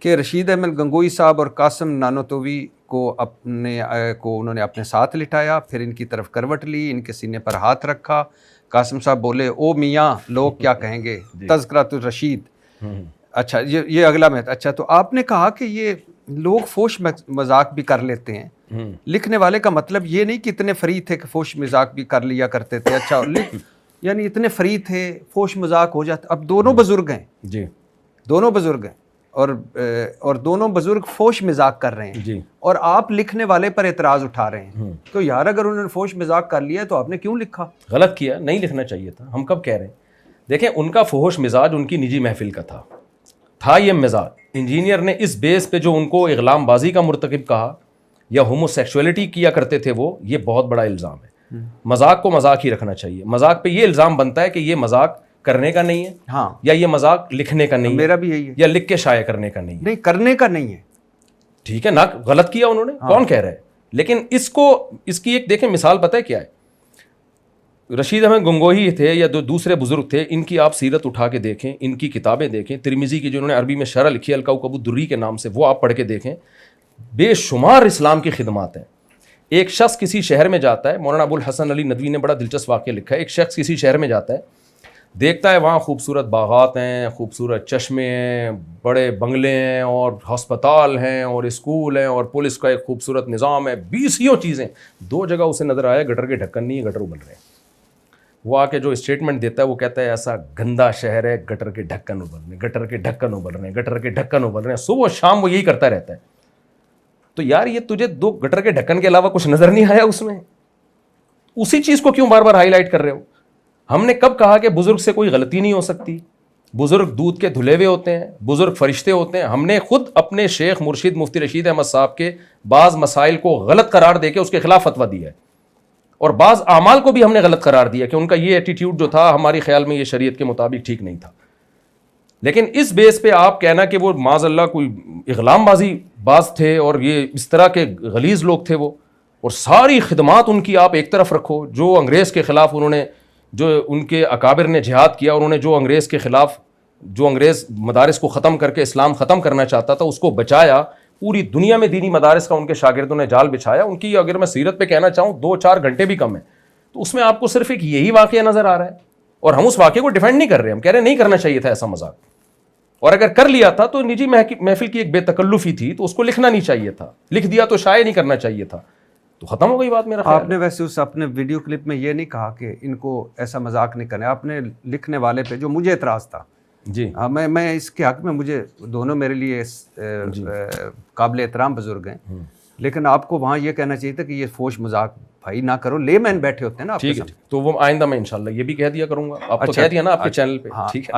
کہ رشید احمد گنگوئی صاحب اور قاسم نانوتوی کو انہوں نے اپنے ساتھ لٹایا، پھر ان کی طرف کروٹ لی، ان کے سینے پر ہاتھ رکھا. قاسم صاحب بولے او میاں لوگ کیا کہیں گے، تذکرۃ الرشید. اچھا یہ اگلا میں. اچھا تو آپ نے کہا کہ یہ لوگ فوش مذاق بھی کر لیتے ہیں. لکھنے والے کا مطلب یہ نہیں کہ اتنے فری تھے کہ فوش مذاق بھی کر لیا کرتے تھے. اچھا یعنی اتنے فری تھے فوش مذاق ہو جاتا. اب دونوں بزرگ ہیں جی، دونوں بزرگ ہیں اور دونوں بزرگ فوش مذاق کر رہے ہیں جی، اور آپ لکھنے والے پر اعتراض اٹھا رہے ہیں. تو یار اگر انہوں نے فوش مذاق کر لیا تو آپ نے کیوں لکھا؟ غلط کیا، نہیں لکھنا چاہیے تھا. ہم کب کہہ رہے ہیں؟ دیکھیں ان کا فحش مزاج ان کی نجی محفل کا تھا یہ مزاج. انجینئر نے اس بیس پہ جو ان کو اغلام بازی کا مرتکب کہا یا ہومو سیکشولیٹی کیا کرتے تھے وہ، یہ بہت بڑا الزام ہے. مذاق کو مذاق ہی رکھنا چاہیے. مذاق پہ یہ الزام بنتا ہے کہ یہ مذاق کرنے کا نہیں ہے، ہاں، یا یہ مذاق لکھنے کا نہیں ہے، میرا بھی یہی ہے، یا لکھ کے شائع کرنے کا نہیں ہے. نہیں کرنے کا نہیں ہے. ٹھیک ہے نا، غلط کیا انہوں نے، کون کہہ رہا ہے؟ لیکن اس کی ایک دیکھیں مثال پتہ ہے کیا ہے؟ رشید احمد گنگوہی تھے یا دوسرے بزرگ تھے، ان کی آپ سیرت اٹھا کے دیکھیں، ان کی کتابیں دیکھیں. ترمذی کی جو انہوں نے عربی میں شرح لکھی ہے الکوکب الدری کے نام سے، وہ آپ پڑھ کے دیکھیں. بے شمار اسلام کی خدمات ہیں. ایک شخص کسی شہر میں جاتا ہے، مولانا ابو الحسن علی ندوی نے بڑا دلچسپ واقعہ لکھا ہے. ایک شخص کسی شہر میں جاتا ہے، دیکھتا ہے وہاں خوبصورت باغات ہیں، خوبصورت چشمے ہیں، بڑے بنگلے ہیں، اور ہسپتال ہیں، اور اسکول ہیں، اور پولیس کا ایک خوبصورت نظام ہے، 20 چیزیں. 2 جگہ اسے نظر آیا گٹر کے ڈھکن نہیں ہے، گٹر ابل رہے ہیں. وہ آ کے جو اسٹیٹمنٹ دیتا ہے وہ کہتا ہے ایسا گندا شہر ہے، گٹر کے ڈھکن ابل رہے ہیں، گٹر کے ڈھکن ابل رہے ہیں، گٹر کے ڈھکن ابل رہے ہیں. صبح و شام وہ یہی کرتا رہتا ہے. تو یار یہ تجھے 2 گٹر کے ڈھکن کے علاوہ کچھ نظر نہیں آیا اس میں؟ اسی چیز کو کیوں بار بار ہائی لائٹ کر رہے ہو؟ ہم نے کب کہا کہ بزرگ سے کوئی غلطی نہیں ہو سکتی؟ بزرگ دودھ کے دھلے ہوئے ہوتے ہیں، بزرگ فرشتے ہوتے ہیں. ہم نے خود اپنے شیخ مرشد مفتی رشید احمد صاحب کے بعض مسائل کو غلط قرار دے کے اس کے خلاف فتویٰ دیا ہے، اور بعض اعمال کو بھی ہم نے غلط قرار دیا کہ ان کا یہ ایٹیٹیوڈ جو تھا ہماری خیال میں یہ شریعت کے مطابق ٹھیک نہیں تھا. لیکن اس بیس پہ آپ کہنا کہ وہ معاذ اللہ کوئی اغلام بازی باز تھے اور یہ اس طرح کے غلیظ لوگ تھے وہ، اور ساری خدمات ان کی آپ ایک طرف رکھو، جو انگریز کے خلاف انہوں نے، جو ان کے اکابر نے جہاد کیا، انہوں نے جو انگریز کے خلاف، جو انگریز مدارس کو ختم کر کے اسلام ختم کرنا چاہتا تھا اس کو بچایا. پوری دنیا میں دینی مدارس کا ان کے شاگردوں نے جال بچھایا. ان کی اگر میں سیرت پہ کہنا چاہوں 2-4 گھنٹے بھی کم ہے، تو اس میں آپ کو صرف ایک یہی واقعہ نظر آ رہا ہے، اور ہم اس واقعے کو ڈیفینڈ نہیں کر رہے. ہم کہہ رہے ہیں نہیں کرنا چاہیے تھا ایسا مذاق، اور اگر کر لیا تھا تو نجی محفل کی ایک بے تکلفی تھی، تو اس کو لکھنا نہیں چاہیے تھا. لکھ دیا تو شائع نہیں کرنا چاہیے تھا، تو ختم ہو گئی بات. میرا خیال آپ نے ویسے اس اپنے ویڈیو کلپ میں یہ نہیں کہا کہ ان کو ایسا مذاق نہیں کرنا. آپ نے لکھنے والے پہ جو مجھے اعتراض تھا جی، میں اس کے حق میں، مجھے دونوں میرے لیے قابل احترام بزرگ ہیں، لیکن آپ کو وہاں یہ کہنا چاہیے تھا کہ یہ فوش مذاق بھائی نہ کرو. لے مین بیٹھے ہوتے ہیں نا آپ کے سامنے. تو وہ آئندہ میں انشاءاللہ یہ بھی کہہ دیا کروں گا. آپ تو کہہ دیا نا آپ کے چینل پہ. ٹھیک ہے.